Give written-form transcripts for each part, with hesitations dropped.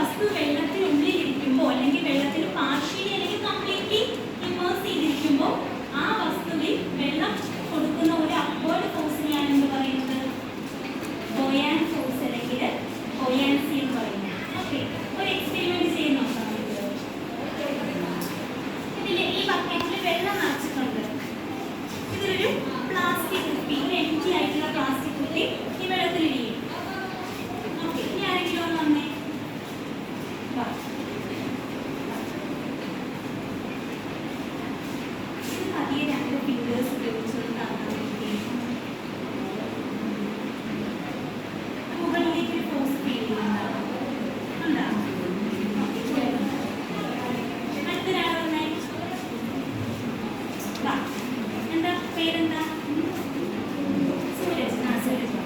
വസ്തു വെള്ളത്തിനുള്ളിൽ ഇരിക്കുമ്പോൾ അല്ലെങ്കിൽ വെള്ളത്തിൽ പാർഷ്യലി അല്ലെങ്കിൽ കംപ്ലീറ്റ്ലി ഇമേഴ്സ് ചെയ്തിരിക്കുമ്പോൾ ആ വസ്തുവിൽ വെള്ളം കൊടുക്കുന്ന ഒരു അപ്വേർഡ് ഫോഴ്സിനെയാണ് എന്ത് പറയുന്നത്? ബോയാൻ ഫോഴ്സ് അല്ലെങ്കിൽ ബോയാൻസി എന്ന് പറയുന്നത്. ഓക്കെ, ഒരു എക്സ്പെരിമെന്റ് ചെയ്ത് നോക്കാം. ഇതിൽ ഈ ബക്കറ്റിൽ വെള്ളം നിറച്ചിട്ടുണ്ട്. ഇതൊരു പ്ലാസ്റ്റിക് കുപ്പി, ഒരു എംറ്റി ആയിട്ടുള്ള പ്ലാസ്റ്റിക് കുപ്പി ഈ വെള്ളത്തിലിരിക്കും. ഓക്കെ, ഇനി ആരെങ്കിലും ഒന്ന് വന്നേ. ഇത് പതിയെ രണ്ട് ഫിംഗേഴ്സ് ഉപയോഗിച്ചുകൊണ്ട് കാണാൻ വേണ്ടി മുകളിലേക്ക് ഒരു ഫോഴ്സ് ഫീൽ ചെയ്യുന്നുണ്ടാവും. ഉണ്ടാവും. അടുത്തൊരാൾ വന്നേ. എന്താ പേരെന്താ? സൂരജ്. ആ സൂരജ്.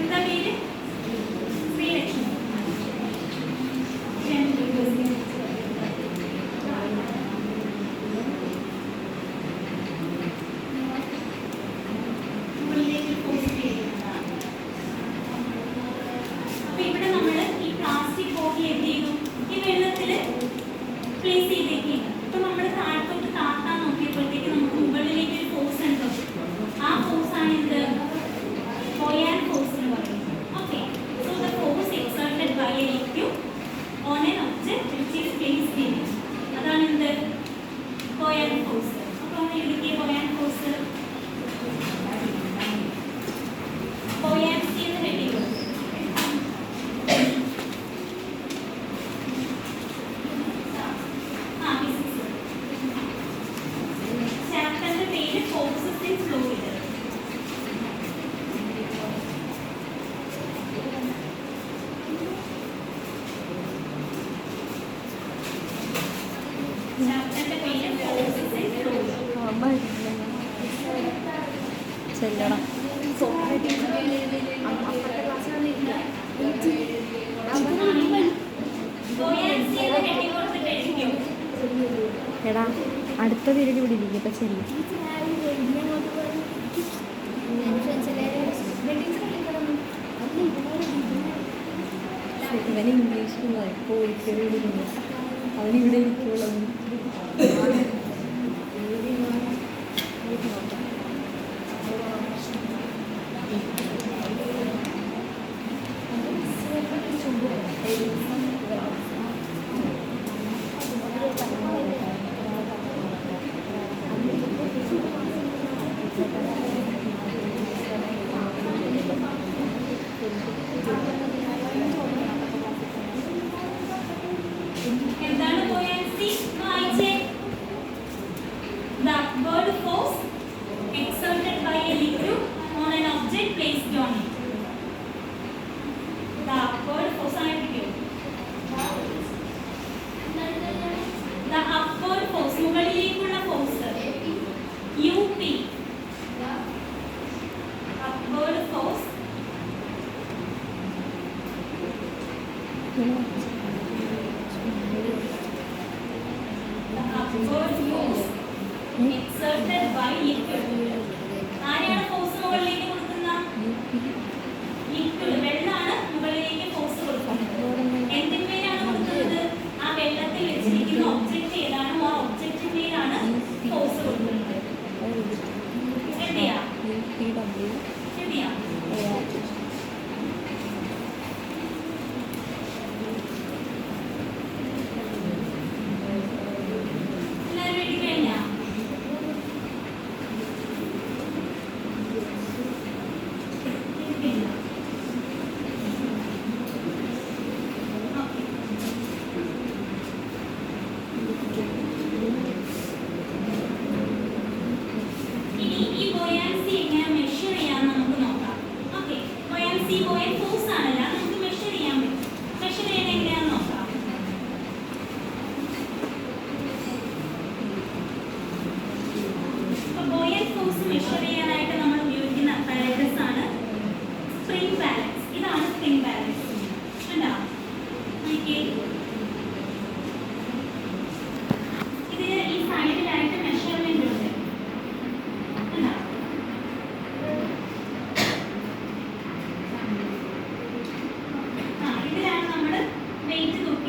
എന്താ പേര്? ശ്രീലക്ഷ്മി. അപ്പൊ ഇവിടെ നമ്മൾ ഈ പ്ലാസ്റ്റിക് ബോട്ടിൽ എന്ത് ചെയ്തു? ഈ വെള്ളത്തിൽ പ്ലേസ് ചെയ്തേക്കാണ്. ഇപ്പൊ നമ്മൾ താഴത്തോട്ട് താത്താൻ നോക്കിയപ്പോഴത്തേക്ക് നമുക്ക് മുകളിലേക്ക് ഒരു ഫോഴ്സ് ഉണ്ടോ? ആ ഫോഴ്സ് ആണ് എന്ത്? ബോയാൻ ഫോഴ്സ് എന്ന് പറയുന്നത്. Okay, so the force exerted by a liquid on an object which is placed in it. അതാണ് എന്ത്? Buoyant force. അപ്പോൾ ഒന്ന് എഴുതിക്കേ ബോയാൻ ഫോഴ്സ്. ബോയാൻസി എന്ന് ഹെഡിങ് കൊടുത്തു. ചാപ്റ്ററിന്റെ പേര് ഫോഴ്സസ് ഇൻ ഫ്ലൂയിഡ്. ചാപ്റ്ററിന്റെ പേര് ഫോഴ്സസ് ഇൻ ഫ്ലൂയിഡ്. ചെല്ലണം. ബോയാൻസി എന്ന് ഹെഡിങ് കൊടുത്തിട്ട് എഴുതിയോ? എടാ അടുത്ത പീരീഡ് ഇവിടെ ഇരിക്കും. ഇപ്പം ചെല്ലി. ഇവന് ഇംഗ്ലീഷിൽ കോഴിക്കറി ഇരിക്കുന്നു. അവനിവിടെ ഇരിക്കുള്ളൂ. എന്താണ് ബോയാൻസി? വായിച്ചേ.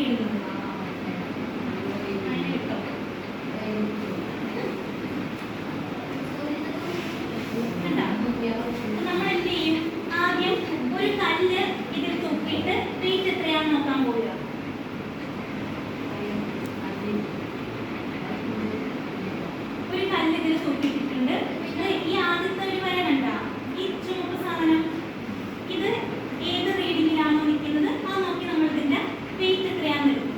എഴുതുന്നത്. അങ്ങനെ കിട്ടും. കണ്ടോ? അപ്പൊ നമ്മൾ എന്ത് ചെയ്യും? ആദ്യം ഒരു കല്ല് ഇതിൽ തൂക്കിയിട്ട് വെയിറ്റ് എത്രയാണെന്ന് നോക്കാൻ പോവുക. ഒരു കല്ല് ഇതിൽ തൂക്കിയിട്ടിട്ടുണ്ട്. ഈ ആദ്യത്തെ ഒരു വര കണ്ട, ഈ ചുവപ്പ് സാധനം, ഇത് ഏത് റീഡിങ്ങിലാണോ നിൽക്കുന്നത് അത് നോക്കി നമ്മൾ ഇതിന്റെ വെയിറ്റ് എത്രയാണെന്ന് എടുക്കും.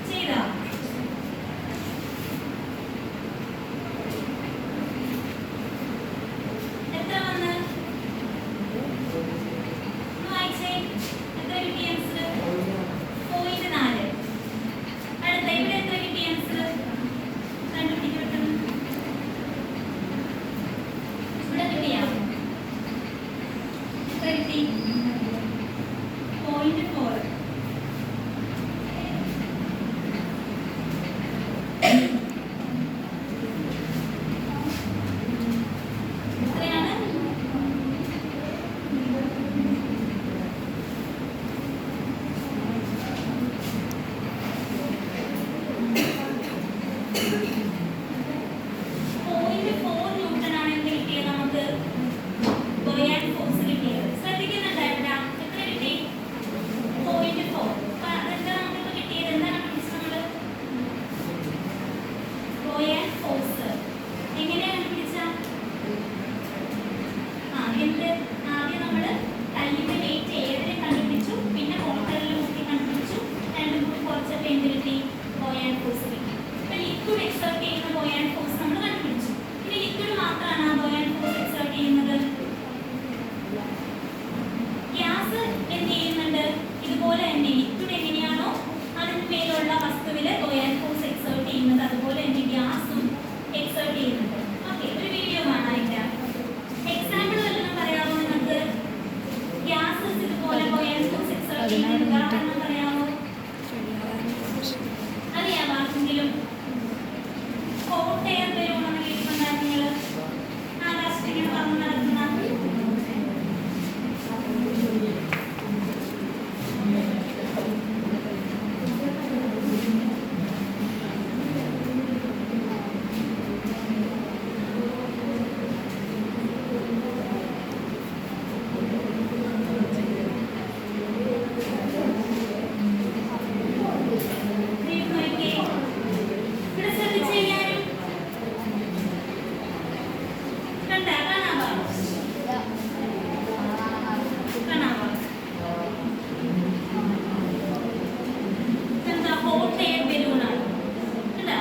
ചെയ്തോ? എത്ര വന്ന്? ഒന്ന് വായിച്ചേ. എത്ര കിട്ടി ആൻസർ? 0.4. അടുത്ത ഇവിടെ എത്ര കിട്ടി ആൻസർ? കണ്ടുപിടിക്ക് പെട്ടെന്ന്. ഇവിടെ കിട്ടിയാ? എത്ര കിട്ടി? 0.4. എത്രയാണ്? ന്യൂട്ടനാണ് എന്ത് കിട്ടിയത് നമുക്ക്? ബോയാൻ ഫോഴ്സ് കിട്ടിയത്. ശ്രദ്ധിക്കുന്നുണ്ടായിരുന്നാ? എത്ര കിട്ടി? 0.4. അപ്പൊ അതെന്താ നമുക്ക് കിട്ടിയത്? എന്താണ് കണ്ടുപിടിച്ചത് നമ്മള്? ബോയാൻ ഫോഴ്സ്. എങ്ങനെയാ കണ്ടുപിടിച്ച? എന്ത്? ആദ്യം നമ്മള് കല്ലിന്റെ വെയിറ്റ് ഏതിൽ കണ്ടുപിടിച്ചു, പിന്നെ മോട്ടറിൽ മുക്കി കണ്ടുപിടിച്ചു, രണ്ടും കൂടി കുറച്ചപ്പോൾ എന്ത് കിട്ടി? ബോയാൻ ഫോഴ്സ് കിട്ടി. ഇപ്പൊ ലിക്വിഡ് എക്സേർട്ട് ചെയ്യുന്ന ബോയാൻ ഫോഴ്സ് നമ്മൾ കണ്ടുപിടിച്ചു. ഇനി ലിക്വിഡ് മാത്രമാണ് ആ ബോയാൻ ഫോഴ്സ് എക്സേർട്ട് ചെയ്യുന്നത്. ഗ്യാസ് എന്ത് ചെയ്യുന്നുണ്ട്? ഇതുപോലെ തന്നെ ലിക്വിഡ് എങ്ങനെയാണോ അതിന് മേലുള്ള വസ്തുവില് ബോയാൻ ഫോഴ്സ് എക്സേർട്ട് ചെയ്യുന്നത്, അതുപോലെ തന്നെ ഗ്യാസും എക്സേർട്ട് ചെയ്യുന്നുണ്ട്. ഓക്കെ, ഒരു വീഡിയോ കാണാം. അതിന്റെ എക്സാമ്പിൾ വല്ലതും പറയാമോ നിങ്ങൾക്ക്? ഗ്യാസസ് ഇതുപോലെ ബോയാൻ ഫോഴ്സ് എക്സേർട്ട് ചെയ്യുന്ന ഉദാഹരണം പറയാമോ? അറിയാമോ ആർക്കെങ്കിലും? ഹോട്ട് എയർ ബലൂൺ എന്ന് കേൾക്കുന്നുണ്ടായിരുന്നു നിങ്ങൾ? ആകാശത്ത് ഇങ്ങനെ പറന്ന് നടക്കുന്ന ഇവിടെ ശ്രദ്ധിച്ചു കഴിഞ്ഞാലും കണ്ടാ? കാണാമോ? കാണാമോ? എന്താ? ഹോട്ട് എയർ ബലൂണാണ്. കണ്ടോ?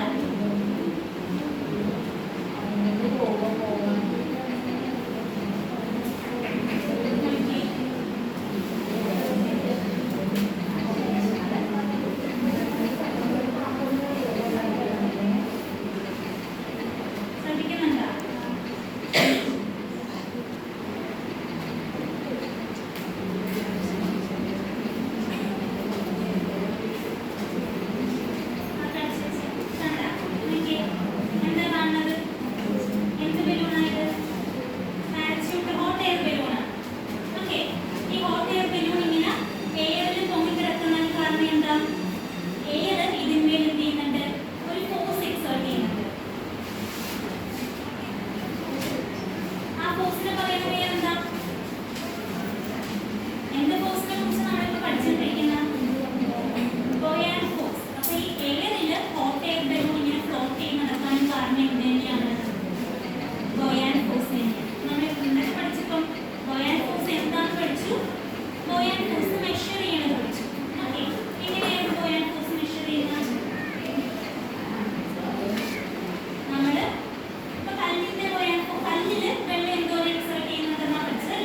ശ്രദ്ധിക്കുന്നുണ്ടോ? എന്താ കാണുന്നത്? എന്ത് ബലൂണായത്? പാരച്യൂട്ട് ഹോട്ട് എയർ ബലൂണാണ്. ഓക്കെ, ഈ ഹോട്ട് എയർ ബലൂൺ ഇങ്ങനെ എയറിൽ പൊങ്ങിക്കിടക്കുന്നതിന് കാരണം എന്താ? എയർ ഇതിന്മേൽ എന്ത് ചെയ്യുന്നുണ്ട്? ഒരു ഫോഴ്സ് എക്സേർട്ട് ചെയ്യുന്നുണ്ട്. ആ ഫോഴ്സിനെ പറയുന്ന പേരെന്താ? എന്ത് ഫോഴ്സിനെ കുറിച്ച് നമ്മളിപ്പോൾ പഠിച്ചുകൊണ്ടിരിക്കുന്നത്? ബോയാൻ ഫോഴ്സ്. അപ്പൊ ഈ എയറിൽ ഹോട്ട് എയർ ബലൂൺ ഇങ്ങനെ ഫ്ലോട്ട് ചെയ്ത് നടക്കാനും കാരണം എന്ത് തന്നെയാണ്? ബോയാൻ ഫോഴ്സ് തന്നെയാണ്. നമ്മൾ ഇന്നലെ പഠിച്ചപ്പം ബോയാൻ ഫോഴ്സ് എന്താണെന്ന് പഠിച്ചു, ബോയാൻ ഫോഴ്സ് മെഷർ ചെയ്യണത് പഠിച്ചു. ഓക്കെ, എങ്ങനെയാണ് ബോയാൻ ഫോഴ്സ് മെഷർ ചെയ്യുന്നത്? നമ്മള് ഇപ്പൊ കല്ലിന്റെ ബോയാൻ കല്ലില് വെള്ളം എന്തോരം എക്സേർട്ട് ചെയ്യുന്നതെന്നാ പഠിച്ചത്.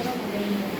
ഇവിടെ